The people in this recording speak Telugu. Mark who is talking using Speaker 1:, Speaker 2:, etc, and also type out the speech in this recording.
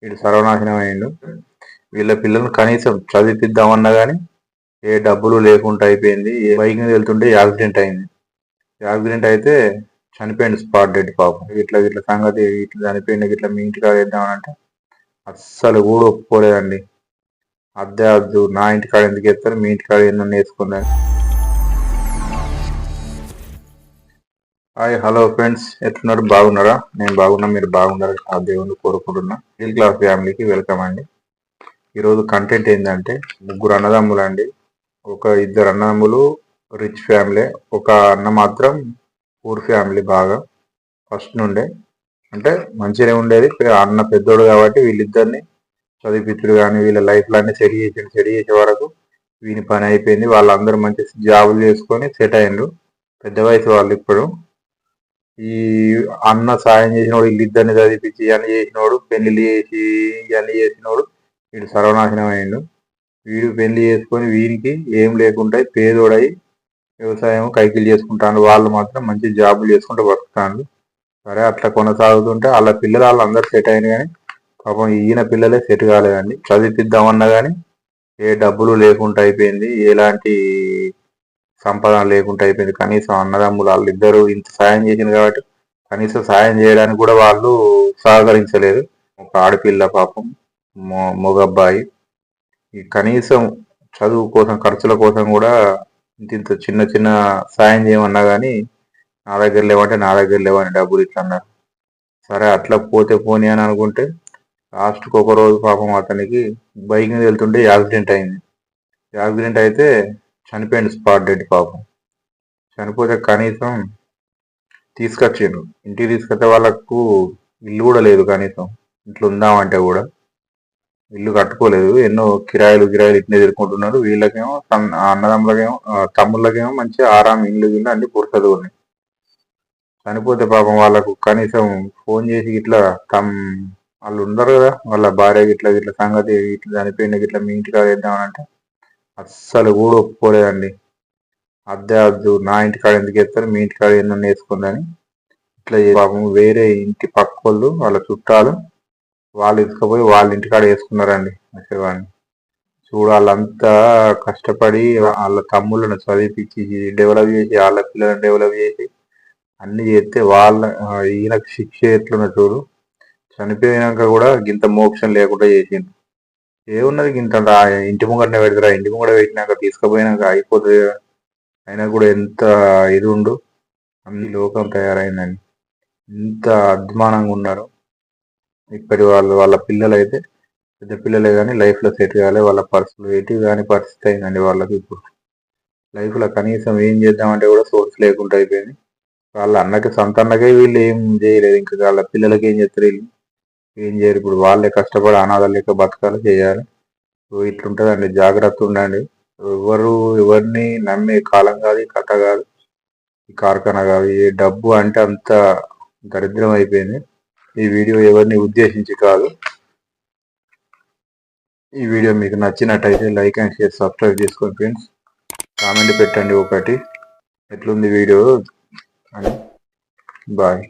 Speaker 1: వీడు సర్వనాశనం అయ్యిండు. వీళ్ళ పిల్లల్ని కనీసం చదివిద్దామన్నా కానీ ఏ డబ్బులు లేకుండా అయిపోయింది. బైక్ మీద వెళ్తుంటే యాక్సిడెంట్ అయింది. యాక్సిడెంట్ అయితే చనిపోయింది స్పాట్ డెడ్ పాపం. ఇట్లా ఇట్లా సంగతి ఇట్లా చనిపోయింది, ఇట్లా మీ ఇంటికాడ వేద్దామనంటే అస్సలు కూడా ఒప్పుకోలేదండి. అద్దె వద్దు, నా ఇంటికాడ ఎందుకు వేస్తారు, మీ ఇంటికాడ ఎన్నో వేసుకుందని. హాయ్ హలో ఫ్రెండ్స్, ఎట్లున్నారు? బాగున్నారా? నేను బాగున్నా, మీరు బాగున్నారు ఆ దేవుని కోరుకుంటున్నా. మిడిల్ క్లాస్ ఫ్యామిలీకి వెల్కమ్ అండి. ఈరోజు కంటెంట్ ఏంటంటే, ముగ్గురు అన్నదమ్ములు అండి. ఇద్దరు అన్నదమ్ములు రిచ్ ఫ్యామిలీ, ఒక అన్న మాత్రం పూర్ ఫ్యామిలీ. బాగా ఫస్ట్ నుండే అంటే మంచిగానే ఉండేది. అన్న పెద్దోడు కాబట్టి వీళ్ళిద్దరిని చదివిపించుడు కానీ వీళ్ళ లైఫ్లో అన్ని సెట్ చేసే వరకు వీని పని అయిపోయింది. వాళ్ళందరూ మంచి జాబులు చేసుకొని సెట్ అయ్యిండ్రు. పెద్ద వయసు వాళ్ళు. ఇప్పుడు ఈ అన్న సాయం చేసినోడు వీళ్ళిద్దరిని చదివిపించి ఇవన్నీ చేసినోడు, పెళ్లిళ్ళు చేసి ఇవన్నీ చేసినోడు వీడు సర్వనాశనం అయ్యిండు. వీడు పెళ్లి చేసుకొని వీనికి ఏం లేకుండా పేదోడై వ్యవసాయం కైకిలు చేసుకుంటాను. వాళ్ళు మాత్రం మంచి జాబులు చేసుకుంటూ బతుకుతాను. సరే, అట్లా కొనసాగుతుంటే వాళ్ళ పిల్లలు వాళ్ళందరూ సెట్ అయింది. కానీ పాపం ఈయన పిల్లలే సెట్ కాలేదండి. చదివిద్దామన్నా కానీ ఏ డబ్బులు లేకుండా అయిపోయింది, ఎలాంటి సంపాదన లేకుండా అయిపోయింది. కనీసం అన్నదమ్ములు వాళ్ళిద్దరూ ఇంత సాయం చేసింది కాబట్టి కనీసం సాయం చేయడానికి కూడా వాళ్ళు సహకరించలేదు. ఒక ఆడపిల్ల పాపం, మగబ్బాయి. కనీసం చదువు కోసం, ఖర్చుల కోసం కూడా ఇంత చిన్న చిన్న సాయం చేయమన్నా కానీ నా దగ్గర లేవని డబ్బులు ఇట్లా అన్నారు. సరే, అట్లా పోతే పోనీ అని అనుకుంటే లాస్ట్కి ఒక రోజు పాపం అతనికి బైక్ మీద వెళ్తుంటే యాక్సిడెంట్ అయింది. యాక్సిడెంట్ అయితే చనిపోయింది స్పాట్ డెడ్ పాపం. చనిపోతే కనీసం తీసుకొచ్చిండ్రు. ఇంటికి తీసుకొస్తే వాళ్ళకు ఇల్లు కూడా లేదు. కనీసం ఇంట్లో ఉందామంటే కూడా ఇల్లు కట్టుకోలేదు. ఎన్నో కిరాయిలు ఇట్నే ఎదుర్కొంటున్నారు. వీళ్ళకేమో అన్నదమ్ములకేమో తమ్ముళ్ళకేమో మంచి ఆరాం ఇల్లు అన్ని పురుసలు ఉన్నాయి. చనిపోతే పాపం వాళ్ళకు కనీసం ఫోన్ చేసి ఇట్లా వాళ్ళు ఉండరు కదా, వాళ్ళ భార్య ఇట్లా సంగతి ఇట్లా చనిపోయింది, ఇట్లా మీ ఇంటికాడ వేద్దామనంటే అస్సలు కూడా ఒప్పుకోలేదండి. అద్దె వద్దు, నా ఇంటికాడ ఎందుకు వేస్తారు, మీ ఇంటికాడ ఎన్నో వేసుకుందని ఇట్లా పాపం వేరే ఇంటి పక్క వాళ్ళు, వాళ్ళ చుట్టాలు వాళ్ళు ఇసుకపోయి వాళ్ళ ఇంటికాడ వేసుకున్నారండి శవాన్ని. వాళ్ళంతా కష్టపడి వాళ్ళ తమ్ముళ్ళను చదివిపించి డెవలప్ చేసి, వాళ్ళ పిల్లలను డెవలప్ చేసి అన్ని చేస్తే ఈయనకు శిక్ష ఎట్లున్న చూడు. చనిపోయినాక కూడా గింత మోక్షం లేకుండా చేసిండు. ఏమున్నది గింత ఇంటి ముంగటనే పెడతారా, ఇంటి ముంగట పెట్టినాక తీసుకుపోయినాక అయిపోతుంది. అయినా కూడా ఎంత ఇది ఉండు, అన్ని లోకం తయారైందని ఇంత అద్మానంగా ఉన్నారు. ఇప్పటి వాళ్ళ పిల్లలు అయితే పెద్ద పిల్లలే కానీ లైఫ్లో సెట్ కాలే. వాళ్ళ పరిస్థితులు ఎటు కానీ పరిస్థితి అయిందండి వాళ్ళకి. ఇప్పుడు లైఫ్లో కనీసం ఏం చేద్దామంటే కూడా సోర్స్ లేకుండా అయిపోయింది. వాళ్ళ అన్నకే వీళ్ళు ఏం చేయలేదు. ఇంకా వాళ్ళ పిల్లలకి ఏం చేస్తారు, వీళ్ళు ఏం చేయరు. ఇప్పుడు వాళ్ళే కష్టపడి అనాథాలు లెక్క బతకాలి, చేయాలి. ఇట్లుంటుందండి. జాగ్రత్త ఉండండి. ఎవరిని నమ్మే కాలం కాదు, ఈ కథ కాదు, ఈ కార్ఖానా కాదు. ఈ డబ్బు అంటే అంత దరిద్రం అయిపోయింది. ఈ వీడియో ఎవరిని ఉద్దేశించి కాదు. ఈ వీడియో మీకు నచ్చినట్టయితే లైక్ అండ్ షేర్, సబ్స్క్రైబ్ చేసుకోండి ఫ్రెండ్స్. కామెంట్ పెట్టండి ఒకటి, ఎట్లుంది వీడియో అని. బాయ్.